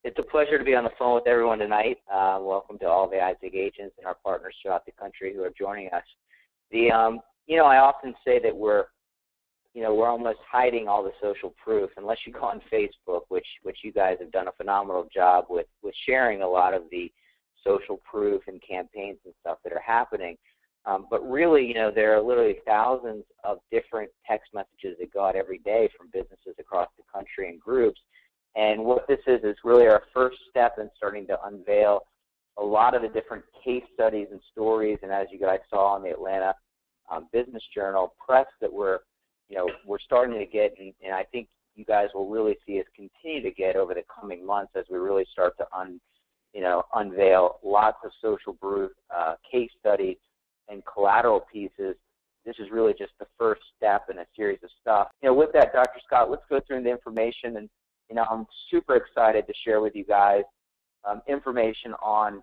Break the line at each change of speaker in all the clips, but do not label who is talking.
It's a pleasure to be on the phone with everyone tonight. Welcome to all the iZigg agents and our partners throughout the country who are joining us. I often say that we're almost hiding all the social proof unless you go on Facebook, which you guys have done a phenomenal job with sharing a lot of the social proof and campaigns and stuff that are happening. But really, there are literally thousands of different text messages that go out every day from businesses across the country and groups. And what this is really our first step in starting to unveil a lot of the different case studies and stories, and as you guys saw in the Atlanta Business Journal press that we're starting to get, and I think you guys will really see us continue to get over the coming months as we really start to unveil lots of social proof case studies and collateral pieces. This is really just the first step in a series of stuff. With that, Dr. Scott, let's go through the information, and I'm super excited to share with you guys information on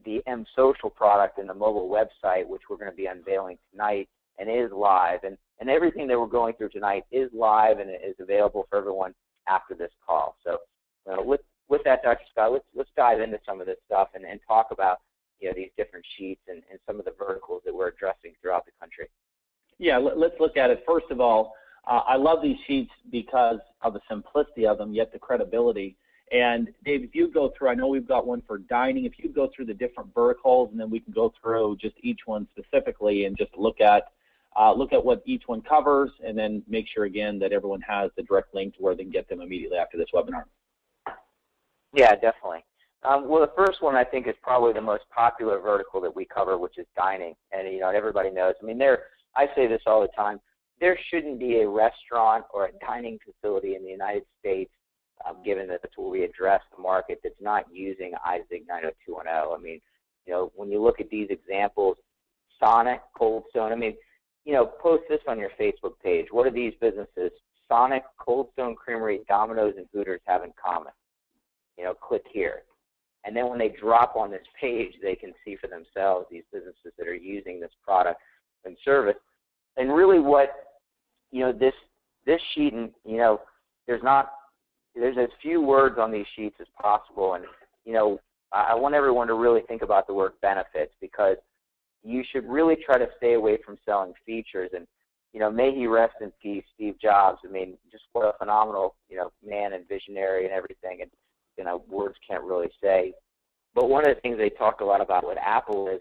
the M-Social product and the mobile website, which we're going to be unveiling tonight and is live. And everything that we're going through tonight is live and is available for everyone after this call. So with that, Dr. Scott, let's dive into some of this stuff and talk about these different sheets and some of the verticals that we're addressing throughout the country.
Yeah, let's look at it. First of all, I love these sheets because of the simplicity of them, yet the credibility. And Dave, if you go through, I know we've got one for dining. If you go through the different verticals, and then we can go through just each one specifically and just look at what each one covers, and then make sure again that everyone has the direct link to where they can get them immediately after this webinar.
Yeah, definitely. Well, the first one I think is probably the most popular vertical that we cover, which is dining. And everybody knows. I mean, I say this all the time. There shouldn't be a restaurant or a dining facility in the United States, given that that's where we address the market, that's not using iZigg 90210. I mean, when you look at these examples, Sonic, Cold Stone, I mean, post this on your Facebook page. What do these businesses, Sonic, Cold Stone Creamery, Domino's, and Hooters have in common? Click here. And then when they drop on this page, they can see for themselves these businesses that are using this product and service. And really what, this sheet, and, there's as few words on these sheets as possible. And, I want everyone to really think about the word benefits, because you should really try to stay away from selling features. And, may he rest in peace, Steve Jobs. I mean, just what a phenomenal, man and visionary and everything. And, words can't really say. But one of the things they talked a lot about with Apple is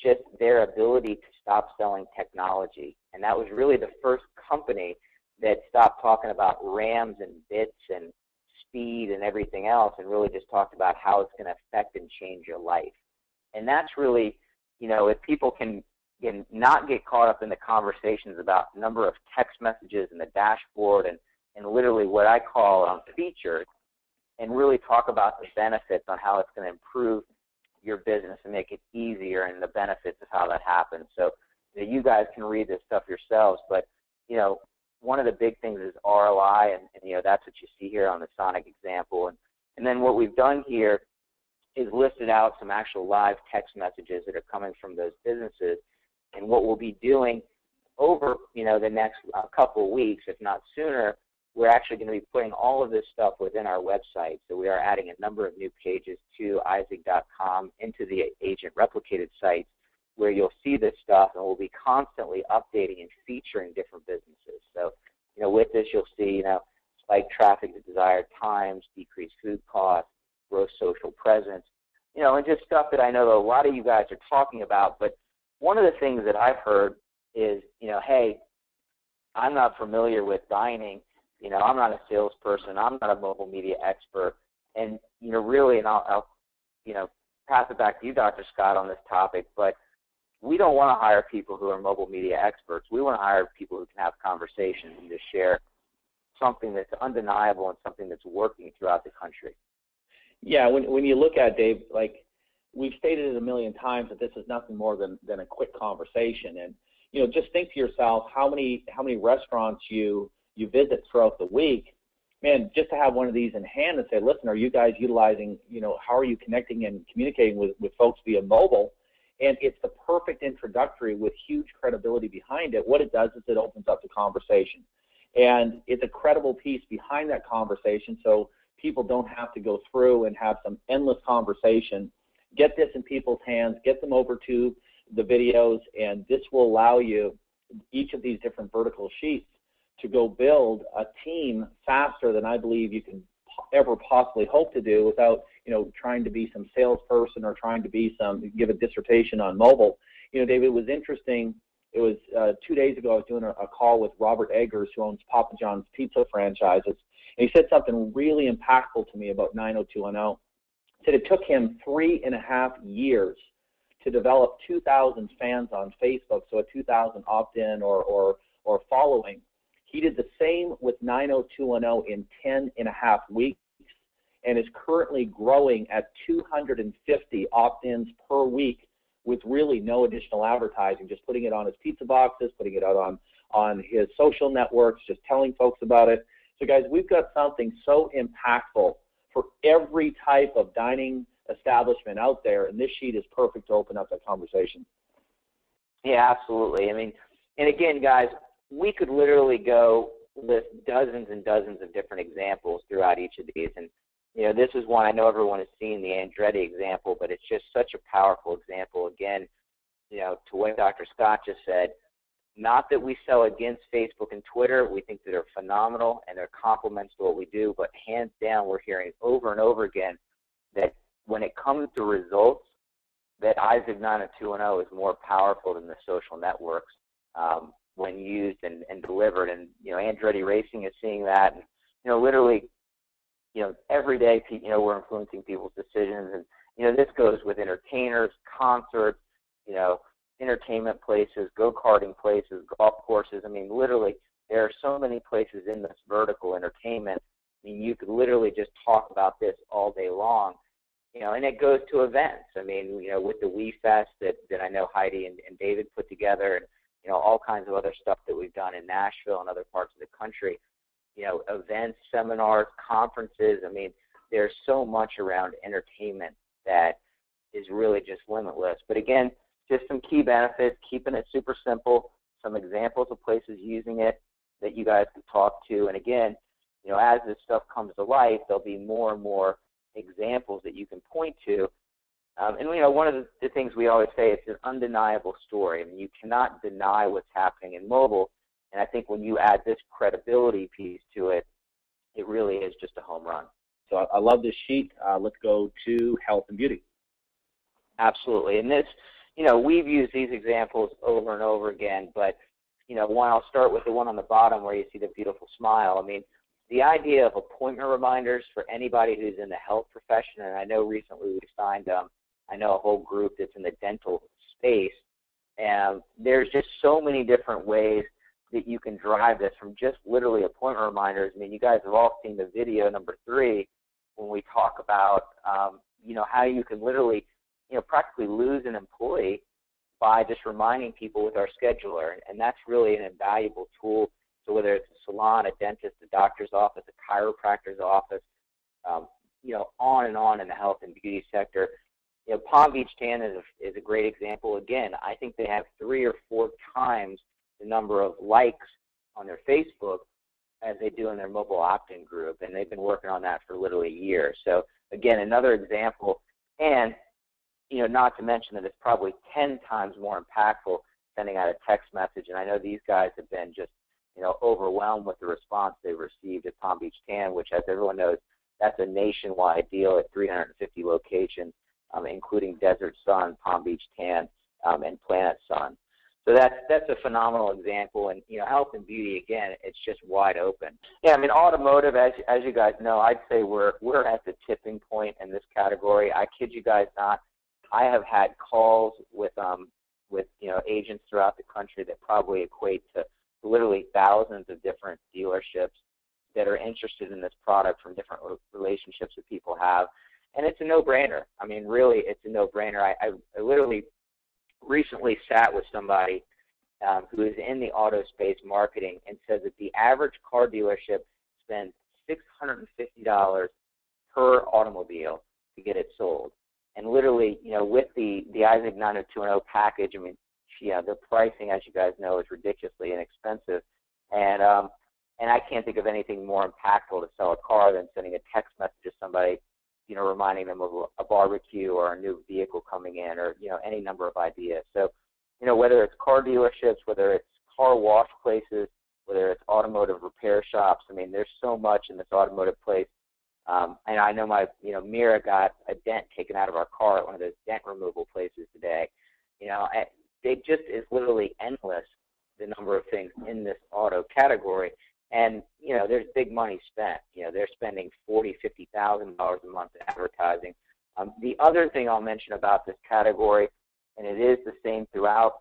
just their ability to stop selling technology. And that was really the first company that stopped talking about RAMs and bits and speed and everything else, and really just talked about how it's going to affect and change your life. And that's really, if people can not get caught up in the conversations about the number of text messages and the dashboard and literally what I call features, and really talk about the benefits on how it's going to improve your business and make it easier, and the benefits of how that happens. So you guys can read this stuff yourselves, but one of the big things is ROI, and that's what you see here on the Sonic example. And then what we've done here is listed out some actual live text messages that are coming from those businesses. And what we'll be doing over the next couple of weeks, if not sooner, we're actually going to be putting all of this stuff within our website. So we are adding a number of new pages to iZigg.com into the agent replicated sites, where you'll see this stuff, and we'll be constantly updating and featuring different businesses. So, with this, you'll see, spike traffic to desired times, decreased food costs, gross social presence, and just stuff that I know that a lot of you guys are talking about. But one of the things that I've heard is, hey, I'm not familiar with dining. I'm not a salesperson. I'm not a mobile media expert. And, really, and I'll pass it back to you, Dr. Scott, on this topic, but we don't want to hire people who are mobile media experts. We want to hire people who can have conversations and just share something that's undeniable and something that's working throughout the country.
Yeah, when you look at it, Dave, like we've stated it a million times, that this is nothing more than a quick conversation. And, just think to yourself how many restaurants you visit throughout the week. Man, just to have one of these in hand and say, listen, are you guys utilizing, how are you connecting and communicating with folks via mobile? And it's the perfect introductory with huge credibility behind it. What it does is it opens up the conversation. And it's a credible piece behind that conversation. So people don't have to go through and have some endless conversation. Get this in people's hands, get them over to the videos, and this will allow you, each of these different vertical sheets, to go build a team faster than I believe you can ever possibly hope to do without, trying to be some salesperson or trying to be give a dissertation on mobile. David, it was interesting. It was 2 days ago I was doing a call with Robert Eggers, who owns Papa John's pizza franchises, and he said something really impactful to me about 90210. He said it took him 3.5 years to develop 2,000 fans on Facebook, so a 2,000 opt-in or following. He did the same with 90210 in 10.5 weeks and is currently growing at 250 opt-ins per week with really no additional advertising, just putting it on his pizza boxes, putting it out on his social networks, just telling folks about it. So, guys, we've got something so impactful for every type of dining establishment out there, and this sheet is perfect to open up that conversation.
Yeah, absolutely. I mean, and again, guys, we could literally go list dozens and dozens of different examples throughout each of these. And, this is one I know everyone has seen, the Andretti example, but it's just such a powerful example. Again, to what Dr. Scott just said, not that we sell against Facebook and Twitter. We think that they're phenomenal and they're complements to what we do, but hands down, we're hearing over and over again that when it comes to results, that iZigg 90210 is more powerful than the social networks when used and delivered. And, Andretti Racing is seeing that. And, literally, every day, we're influencing people's decisions. And, this goes with entertainers, concerts, entertainment places, go-karting places, golf courses. I mean, literally, there are so many places in this vertical entertainment. I mean, you could literally just talk about this all day long. And it goes to events. I mean, with the Wii Fest that I know Heidi and David put together, and, all kinds of other stuff that we've done in Nashville and other parts of the country, events, seminars, conferences. I mean, there's so much around entertainment that is really just limitless. But again, just some key benefits, keeping it super simple, some examples of places using it that you guys can talk to. And again, as this stuff comes to life, there'll be more and more examples that you can point to. And, one of the things we always say, it's an undeniable story. I mean, you cannot deny what's happening in mobile. And I think when you add this credibility piece to it, it really is just a home run.
So I love this sheet. Let's go to health and beauty.
Absolutely. And this, we've used these examples over and over again. But, one, I'll start with the one on the bottom where you see the beautiful smile. I mean, the idea of appointment reminders for anybody who's in the health profession, and I know recently we signed a whole group that's in the dental space, and there's just so many different ways that you can drive this from just literally appointment reminders. I mean, you guys have all seen the video number 3 when we talk about, how you can literally, practically lose an employee by just reminding people with our scheduler, and that's really an invaluable tool. So whether it's a salon, a dentist, a doctor's office, a chiropractor's office, on and on in the health and beauty sector. Palm Beach Tan is a great example. Again, I think they have 3 or 4 times the number of likes on their Facebook as they do in their mobile opt-in group, and they've been working on that for literally a year. So again, another example, and not to mention that it's probably 10 times more impactful sending out a text message. And I know these guys have been just overwhelmed with the response they've received at Palm Beach Tan, which, as everyone knows, that's a nationwide deal at 350 locations, including Desert Sun, Palm Beach Tan, and Planet Sun. So that's a phenomenal example. And health and beauty, again, it's just wide open. Yeah, I mean, automotive, as you guys know, I'd say we're at the tipping point in this category. I kid you guys not. I have had calls with agents throughout the country that probably equate to literally thousands of different dealerships that are interested in this product from different relationships that people have. And it's a no-brainer. I mean, really, it's a no-brainer. I literally recently sat with somebody who is in the auto space marketing and says that the average car dealership spends $650 per automobile to get it sold. And literally, with the iZigg 90210 package, I mean, the pricing, as you guys know, is ridiculously inexpensive. And And I can't think of anything more impactful to sell a car than sending a text message to somebody, reminding them of a barbecue or a new vehicle coming in, or, any number of ideas. So, whether it's car dealerships, whether it's car wash places, whether it's automotive repair shops, I mean, there's so much in this automotive place. And I know Mira got a dent taken out of our car at one of those dent removal places today. It just is literally endless, the number of things in this auto category. And, there's big money spent. They're spending $40,000, $50,000 a month in advertising. The other thing I'll mention about this category, and it is the same throughout,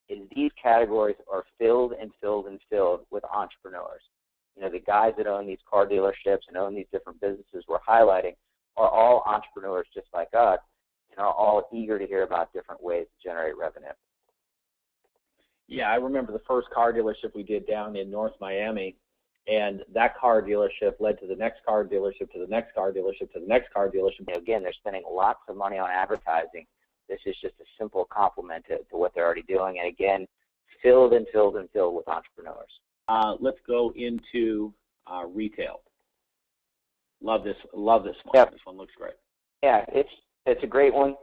is these categories are filled and filled and filled with entrepreneurs. The guys that own these car dealerships and own these different businesses we're highlighting are all entrepreneurs just like us, and are all eager to hear about different ways to generate revenue.
Yeah, I remember the first car dealership we did down in North Miami, and that car dealership led to the next car dealership, to the next car dealership, to the next car dealership.
Again, they're spending lots of money on advertising. This is just a simple complement to what they're already doing, and again, filled and filled and filled with entrepreneurs.
Let's go into retail. Love this one.
Yep.
This one looks great.
Yeah, it's a great one.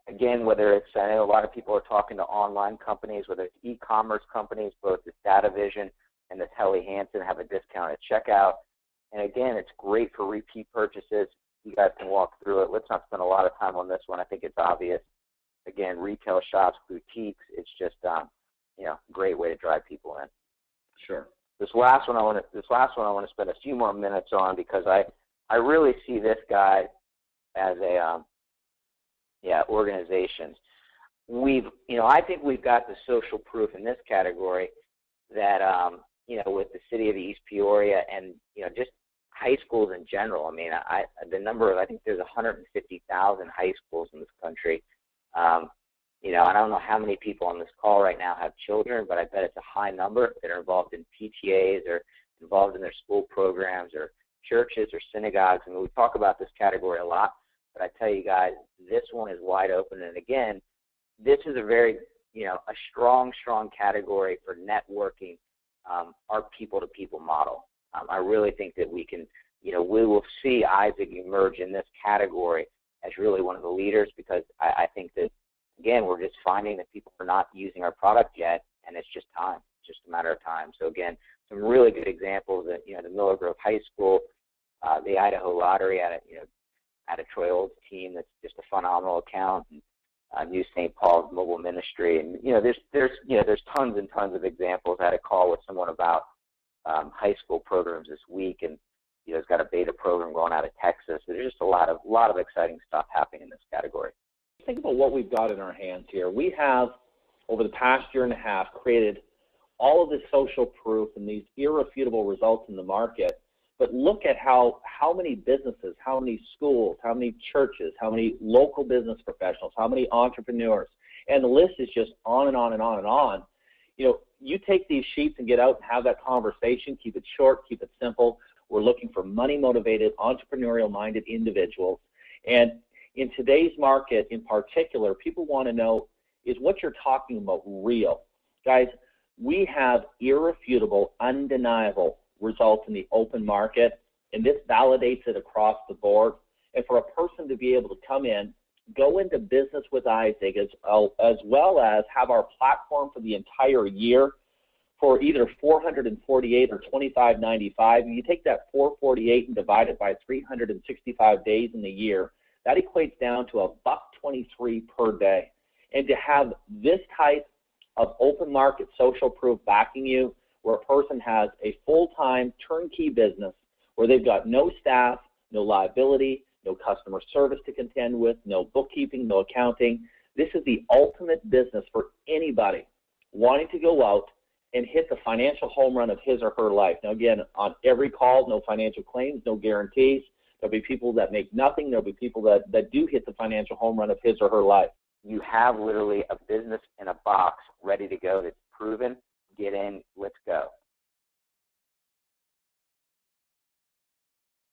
Again, whether it's, I know a lot of people are talking to online companies, whether it's e-commerce companies, both this DataVision and this Helly Hansen have a discount at checkout. And again, it's great for repeat purchases. You guys can walk through it. Let's not spend a lot of time on this one. I think it's obvious. Again, retail shops, boutiques, it's just great way to drive people in.
Sure.
This last one I want to spend a few more minutes on, because I really see this guy as a organizations. I think we've got the social proof in this category that with the city of East Peoria and just high schools in general. I mean, I think there's 150,000 high schools in this country. I don't know how many people on this call right now have children, but I bet it's a high number that are involved in PTAs or involved in their school programs or churches or synagogues. I mean, we talk about this category a lot, but I tell you guys, this one is wide open. And again, this is a very, a strong category for networking, our people-to-people model. I really think that we can, we will see iZigg emerge in this category as really one of the leaders, because I think that, again, we're just finding that people are not using our product yet, and it's just time. It's just a matter of time. So, again, some really good examples that, the Miller Grove High School, the Idaho Lottery at a Troy Olds team that's just a phenomenal account, and New St. Paul's Mobile Ministry. And, there's tons and tons of examples. I had a call with someone about high school programs this week, and, it's got a beta program going out of Texas. So there's just a lot of exciting stuff happening in this category.
Think about what we've got in our hands here. We have, over the past year and a half, created all of this social proof and these irrefutable results in the market. But look at how many businesses, how many schools, how many churches, how many local business professionals, how many entrepreneurs, and the list is just on and on and on and on. You take these sheets and get out and have that conversation, keep it short, keep it simple. We're looking for money-motivated, entrepreneurial-minded individuals. And in today's market in particular, people want to know, is what you're talking about real? Guys, we have irrefutable, undeniable results in the open market, and this validates it across the board. And for a person to be able to come in, go into business with iZigg, as well as have our platform for the entire year for either $448 or $25.95, you take that $448 and divide it by 365 days in the year, that equates down to $1.23 per day. And to have this type of open market social proof backing you, where a person has a full-time turnkey business, where they've got no staff, no liability, no customer service to contend with, no bookkeeping, no accounting. This is the ultimate business for anybody wanting to go out and hit the financial home run of his or her life. Now, again, on every call, no financial claims, no guarantees. There'll be people that make nothing. There'll be people that do hit the financial home run of his or her life.
You have literally a business in a box ready to go that's proven. Get in, let's go.